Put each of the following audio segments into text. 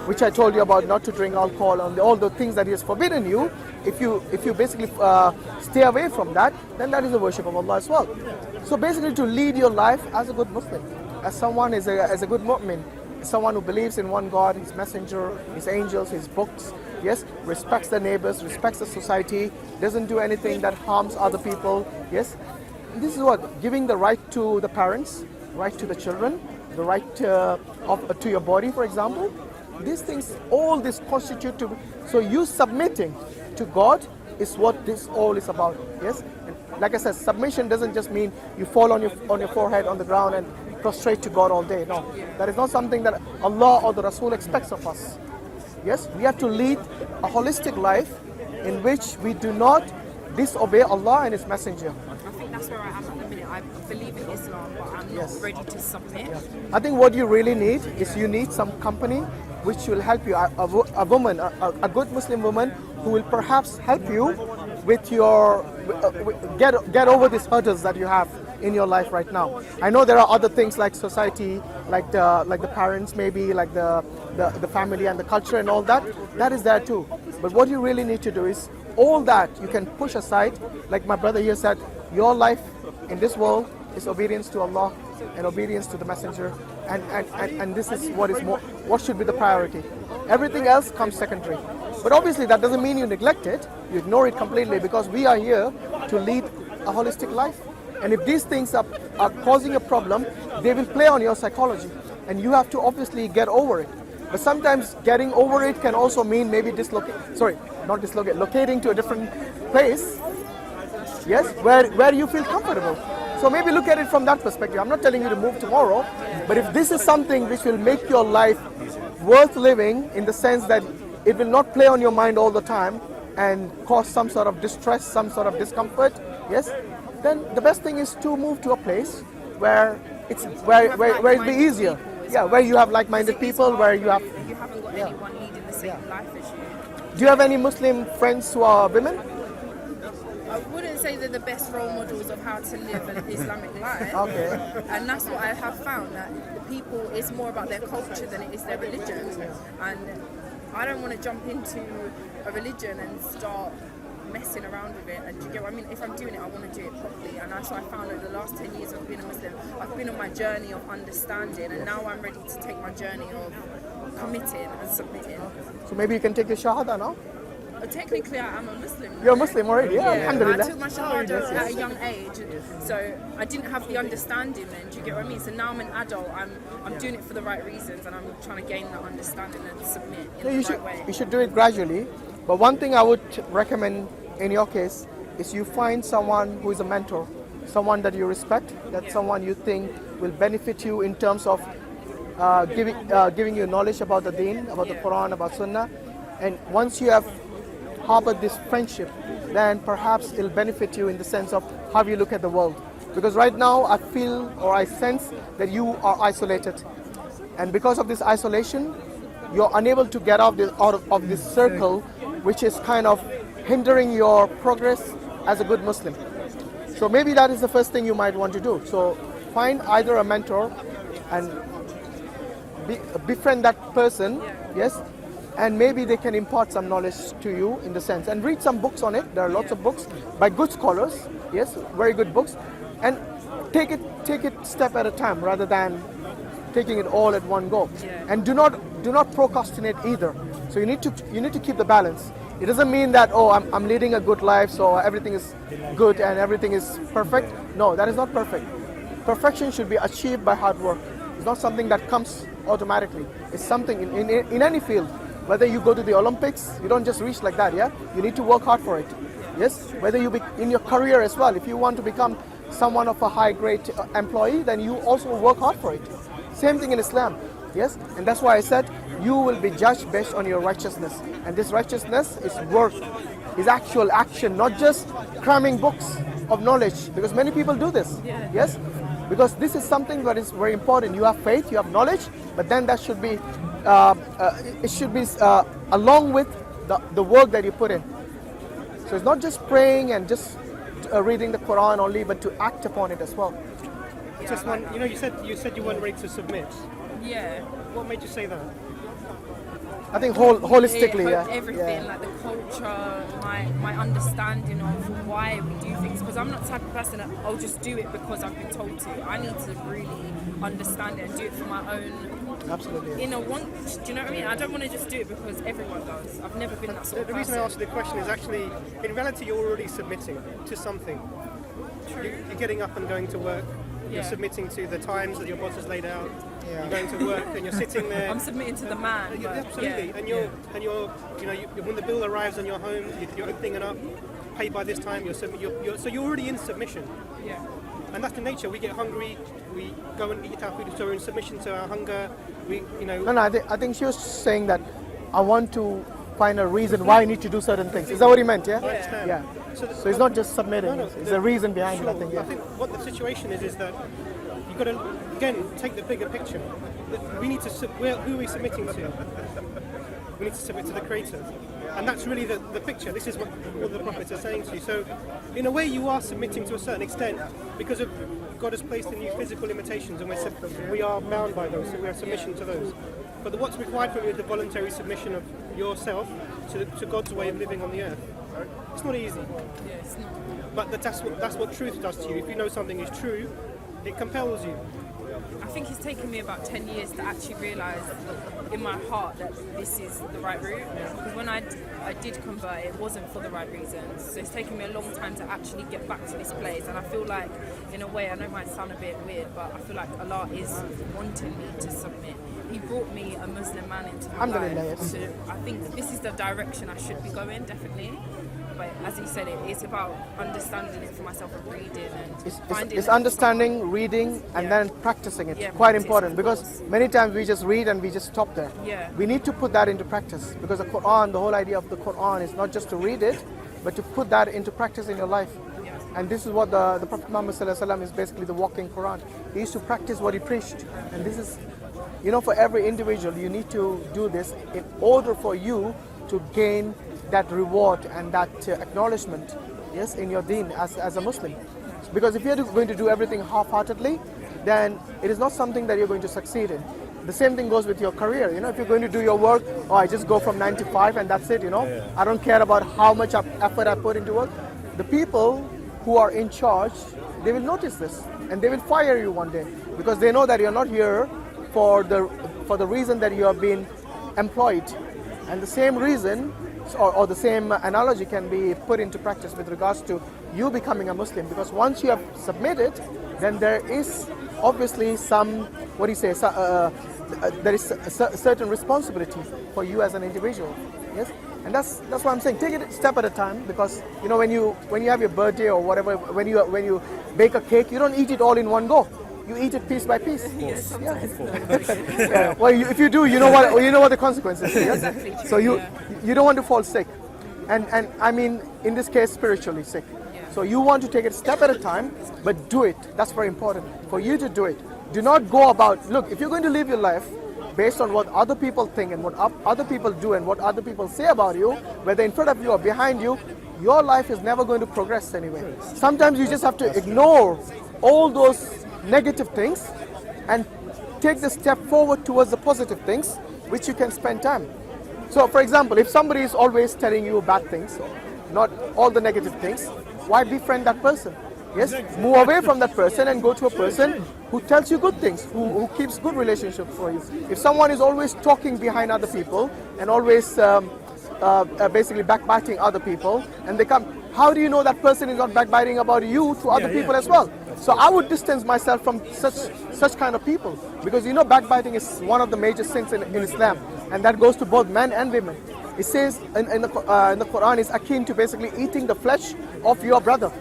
which I told you about, not to drink alcohol, and all the things that He has forbidden you, if you basically stay away from that, then that is the worship of Allah as well. So basically, to lead your life as a good Muslim, as someone as a good mu'min, someone who believes in one God, His messenger, His angels, His books, yes, respects the neighbors, respects the society, doesn't do anything that harms other people, yes. This is what, giving the right to the parents, right to the children, the right to your body, for example. These things, all this constitute to, so you submitting to God is what this all is about, yes. And like I said, submission doesn't just mean you fall on your forehead on the ground and prostrate to God all day. No, that is not something that Allah or the Rasul expects of us. Yes, we have to lead a holistic life in which we do not disobey Allah and His Messenger. I think that's where I am at the minute. I believe in Islam, but I'm not ready to submit. Yeah. I think what you really need is you need some company which will help you, a woman, a good Muslim woman who will perhaps help you with your, get over these hurdles that you have in your life right now. I know there are other things like society, like the parents maybe, like the family and the culture and all that. That is there too. But what you really need to do is all that you can push aside. Like my brother here said, your life in this world is obedience to Allah and obedience to the Messenger, and this is what should be the priority. Everything else comes secondary. But obviously that doesn't mean you neglect it, you ignore it completely, because we are here to lead a holistic life. And if these things are causing a problem, they will play on your psychology, and you have to obviously get over it. But sometimes getting over it can also mean maybe locating to a different place, yes, where you feel comfortable. So maybe look at it from that perspective. I'm not telling you to move tomorrow, but if this is something which will make your life worth living, in the sense that it will not play on your mind all the time and cause some sort of distress, some sort of discomfort, yes, then the best thing is to move to a place where it'll be easier. Yeah, where you have like-minded people, where you have... You haven't got anyone leading the same life as you. Do you have any Muslim friends who are women? I wouldn't say they're the best role models of how to live an Islamic life. Okay. And that's what I have found, that the people, it's more about their culture than it is their religion. And I don't want to jump into a religion and start messing around with it. And do you get what I mean? If I'm doing it, I want to do it properly. And that's what I found over the last 10 years of being a Muslim. I've been on my journey of understanding, and now I'm ready to take my journey of committing and submitting. So maybe you can take your shahada now? Technically, I am a Muslim. You're a Muslim already? Yeah, alhamdulillah. I took my shahada at a young age, so I didn't have the understanding then. Do you get what I mean? So now I'm an adult. I'm doing it for the right reasons, and I'm trying to gain that understanding and submit in the right way. You should do it gradually. But one thing I would recommend in your case is you find someone who is a mentor, someone that you respect, someone you think will benefit you in terms of giving you knowledge about the deen, about the Quran, about Sunnah. And once you have harbored this friendship, then perhaps it'll benefit you in the sense of how you look at the world. Because right now I feel, or I sense, that you are isolated. And because of this isolation, you're unable to get out of this circle, which is kind of hindering your progress as a good Muslim. So maybe that is the first thing you might want to do. So find either a mentor and befriend that person, yes, and maybe they can impart some knowledge to you in the sense. And read some books on it. There are lots of books by good scholars, yes, very good books. And take it step at a time rather than taking it all at one go. And do not procrastinate either. So you need to keep the balance. It doesn't mean that, oh, I'm leading a good life, so everything is good and everything is perfect. No, that is not perfect. Perfection should be achieved by hard work. It's not something that comes automatically. It's something in any field. Whether you go to the Olympics, you don't just reach like that, yeah? You need to work hard for it, yes? Whether you be in your career as well, if you want to become someone of a high-grade employee, then you also work hard for it. Same thing in Islam, yes? And that's why I said you will be judged based on your righteousness. And this righteousness is work, is actual action, not just cramming books of knowledge, because many people do this, yes? Because this is something that is very important. You have faith, you have knowledge, but then that should be it should be along with the work that you put in. So it's not just praying and just reading the Quran only, but to act upon it as well. Just one, you said you weren't ready to submit. Yeah. What made you say that? I think holistically, everything, like the culture, my understanding of why we do things. Because I'm not the type of person that I'll just do it because I've been told to. I need to really understand it and do it for my own inner want. Do you know what I mean? I don't want to just do it because everyone does. I've never been that sort of person. The reason I asked the question is actually, in reality, you're already submitting to something. True. You're getting up and going to work. You're submitting to the times that your boss has laid out. You're going to work and you're sitting there. I'm submitting to the man. But absolutely, and you're when the bill arrives on your home, you're opening it up. Pay by this time. So you're already in submission. Yeah. And that's the nature. We get hungry. We go and eat our food. So we're in submission to our hunger. No. I think she was saying that I want to find a reason why I need to do certain things. Is that what he meant? Yeah. Yeah. So it's not just submitting. It's a reason behind it. I think. Yeah. I think what the situation is that you've got to again take the bigger picture. We need to who are we submitting to? We need to submit to the Creator, and that's really the picture. This is what all the prophets are saying to you. So, in a way, you are submitting to a certain extent because of God has placed in you physical limitations, and we are bound by those. So we are submission to those. But what's required from you is the voluntary submission of yourself to God's way of living on the earth. It's not easy. Yeah, it's not. But that's what truth does to you. If you know something is true, it compels you. I think it's taken me about 10 years to actually realise in my heart that this is the right route. Because when I did convert, it wasn't for the right reasons. So it's taken me a long time to actually get back to this place. And I feel like, in a way, I know it might sound a bit weird, but I feel like Allah is wanting me to submit. He brought me a Muslim man into my life. So I think this is the direction I should be going, definitely. But as you said, it's about understanding it for myself and reading and finding it's understanding, reading, and then practicing it. Quite important, because many times we just read and we just stop there. Yeah. We need to put that into practice, because the Quran, the whole idea of the Quran is not just to read it, but to put that into practice in your life. Yeah. And this is what the Prophet Muhammad ﷺ is basically the walking Quran. He used to practice what he preached. And this is, for every individual, you need to do this in order for you to gain that reward and that acknowledgement, in your deen as a Muslim. Because if you're going to do everything half-heartedly, then it is not something that you're going to succeed in. The same thing goes with your career. If you're going to do your work, I just go from 9 to 5 and that's it, I don't care about how much effort I put into work. The people who are in charge, they will notice this and they will fire you one day, because they know that you're not here for the reason that you have been employed. And the same reason or the same analogy can be put into practice with regards to you becoming a Muslim, because once you have submitted, then there is obviously there is a certain responsibility for you as an individual. Yes, and that's what I'm saying. Take it step at a time, because when you have your birthday or whatever, when you bake a cake, you don't eat it all in one go. You eat it piece by piece. Yes, yeah. Well, if you do, you know what the consequences. Yes? Exactly. So you don't want to fall sick, and I mean in this case spiritually sick. Yeah. So you want to take it step at a time, but do it. That's very important for you to do it. Do not go about. Look, if you're going to live your life based on what other people think and what other people do and what other people say about you, whether in front of you or behind you, your life is never going to progress anyway. Sometimes you just have to ignore all those negative things and take the step forward towards the positive things, which you can spend time. So for example, if somebody is always telling you bad things, not all the negative things, why befriend that person? Yes, move away from that person and go to a person who tells you good things, who keeps good relationships for you. If someone is always talking behind other people and always basically backbiting other people, and they come, how do you know that person is not backbiting about you to other people as well? So I would distance myself from such kind of people, because backbiting is one of the major sins in Islam, and that goes to both men and women. It says in the Quran is akin to basically eating the flesh of your brother,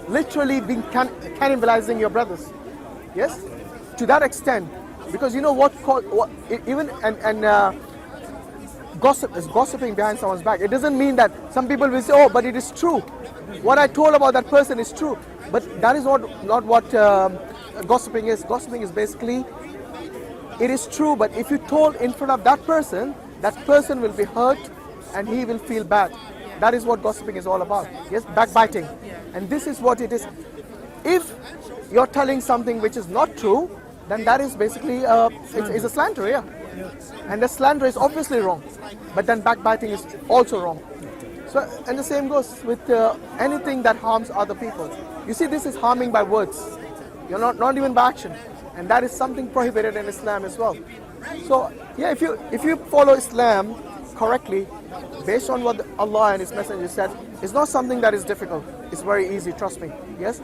literally being cannibalizing your brothers. Yes, to that extent, because gossip is gossiping behind someone's back. It doesn't mean that some people will say, oh, but it is true. What I told about that person is true. But that is not what gossiping is. Gossiping is basically, it is true, but if you told in front of that person will be hurt and he will feel bad. That is what gossiping is all about. Yes, backbiting. And this is what it is. If you're telling something which is not true, then that is basically it's a slander, And the slander is obviously wrong, but then backbiting is also wrong. So, and the same goes with anything that harms other people. You see, this is harming by words. You're not even by action, and that is something prohibited in Islam as well. So, yeah, if you follow Islam correctly, based on what Allah and His Messenger said, it's not something that is difficult. It's very easy, trust me. Yes,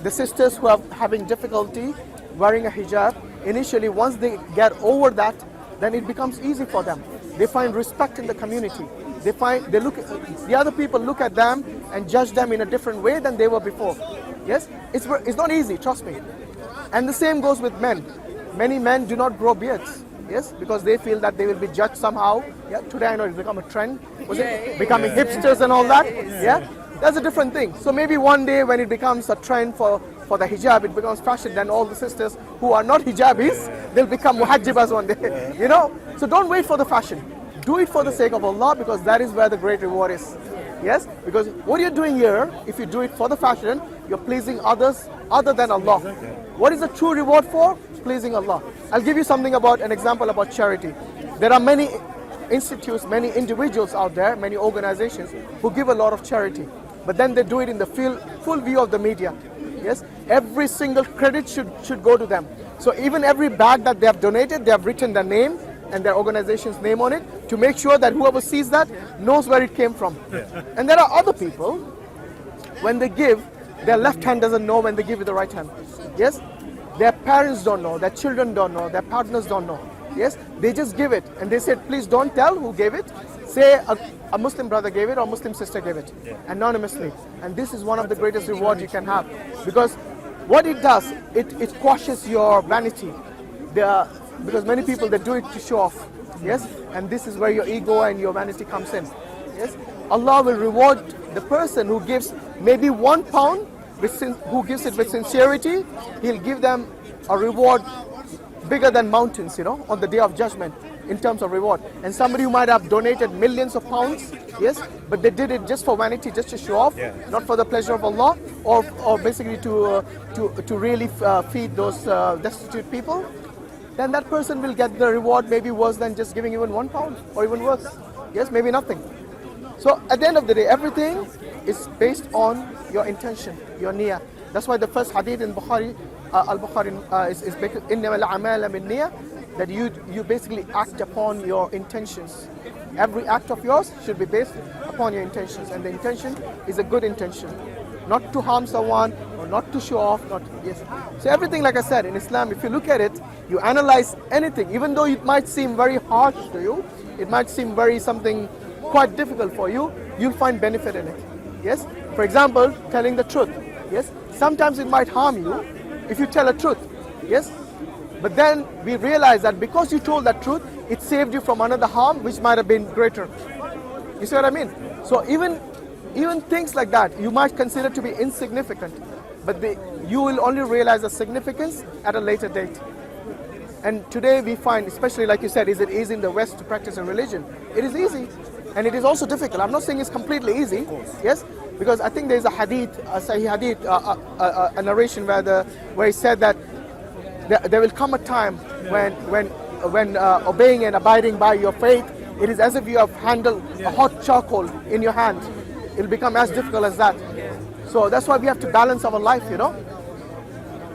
the sisters who are having difficulty wearing a hijab, initially, once they get over that, then it becomes easy for them. They find respect in the community. The other people look at them and judge them in a different way than they were before. Yes, it's not easy, trust me. And the same goes with men. Many men do not grow beards. Yes, because they feel that they will be judged somehow. Yeah, today I know it's become a trend. Becoming hipsters and all that. Yeah, that's a different thing. So maybe one day when it becomes a trend for the hijab, it becomes fashion, then all the sisters who are not hijabis, they'll become muhajjibas one day. You know, so don't wait for the fashion. Do it for the sake of Allah, because that is where the great reward is. Yes, because what you're doing here, if you do it for the fashion, you're pleasing others other than Allah. What is the true reward for? Pleasing Allah. I'll give you an example about charity. There are many institutes, many individuals out there, many organizations who give a lot of charity, but then they do it in the full view of the media. Yes, every single credit should go to them. So even every bag that they have donated, they have written their name and their organization's name on it to make sure that whoever sees that knows where it came from. And there are other people, when they give, their left hand doesn't know when they give with the right hand. Yes, their parents don't know, their children don't know, their partners don't know. Yes, they just give it and they said, please don't tell who gave it. Say a Muslim brother gave it or a Muslim sister gave it, anonymously. And this is one of the greatest rewards you can have, because what it does, it quashes your vanity. Because many people, they do it to show off. Yes, and this is where your ego and your vanity comes in. Yes, Allah will reward the person who gives maybe £1, who gives it with sincerity. He'll give them a reward bigger than mountains, on the day of judgment in terms of reward. And somebody who might have donated millions of pounds, yes, but they did it just for vanity, just to show off, not for the pleasure of Allah, or basically to really feed those destitute people, then that person will get the reward maybe worse than just giving even £1, or even worse. Yes, maybe nothing. So at the end of the day, everything is based on your intention, your niyyah. That's why the first hadith in Bukhari, Al-Bukhari is إِنَّمَا الْأَعْمَالَ بِالنِّيَّةِ, that you basically act upon your intentions. Every act of yours should be based upon your intentions, and the intention is a good intention, not to harm someone or not to show off. So everything, like I said, in Islam, if you look at it, you analyze anything, even though it might seem very harsh to you, it might seem very something quite difficult for you, you'll find benefit in it. Yes, for example, telling the truth. Yes, sometimes it might harm you if you tell a truth. Yes, but then we realize that because you told that truth, it saved you from another harm which might have been greater. You see what I mean? So even things like that you might consider to be insignificant, but you will only realize the significance at a later date. And today we find, especially like you said, is it easy in the West to practice a religion? It is easy, and it is also difficult. I'm not saying it's completely easy. Yes, because I think there's a hadith, a Sahih hadith, a narration where he said that there will come a time when obeying and abiding by your faith, it is as if you have handled a hot charcoal in your hand. It'll become as difficult as that. So that's why we have to balance our life,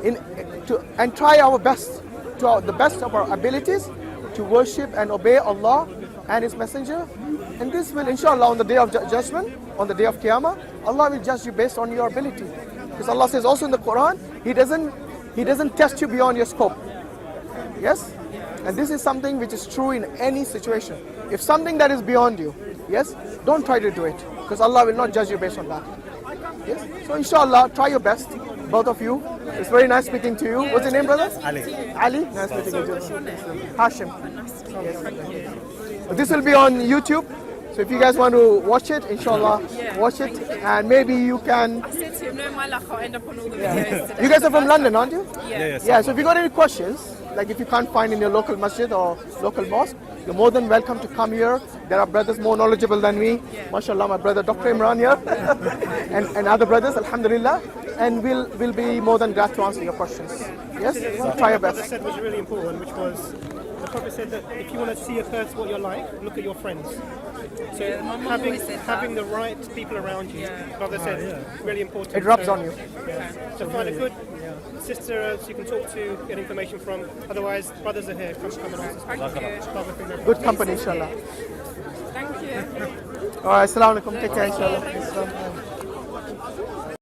and try our best, to the best of our abilities, to worship and obey Allah and His Messenger. And this will, inshallah, on the day of judgment, on the day of Qiyamah, Allah will judge you based on your ability. Because Allah says also in the Quran, He doesn't test you beyond your scope. Yes? And this is something which is true in any situation. If something that is beyond you, yes, don't try to do it, because Allah will not judge you based on that. Yes? So inshallah, try your best, both of you. It's very nice speaking to you. What's your name, brother? Ali. Ali? Nice meeting you. Hashim. Yes. This will be on YouTube. So if you guys want to watch it, inshallah, watch it, and maybe you can. I said to him, no, my luck, I'll end up on all the videos today. You guys are from London, aren't you? Yeah. So if you got any questions, like if you can't find in your local masjid or local mosque, you're more than welcome to come here. There are brothers more knowledgeable than me. MashaAllah, my brother Dr. Imran here, and other brothers, alhamdulillah. And we'll be more than glad to answer your questions. Yes? So try your What I best. said was really important, which was the Prophet said that if you want to see a person what you're like, look at your friends. So Yeah, my mum always said that. having the right people around you, Yeah. like I said, really important. It rubs So, on you. Yeah. So find a good sister you can talk to, get information from. Otherwise, brothers are here. Come and ask us. Thank you. Good company, inshallah. Thank you. All right, assalamu alaikum. Take care, inshallah.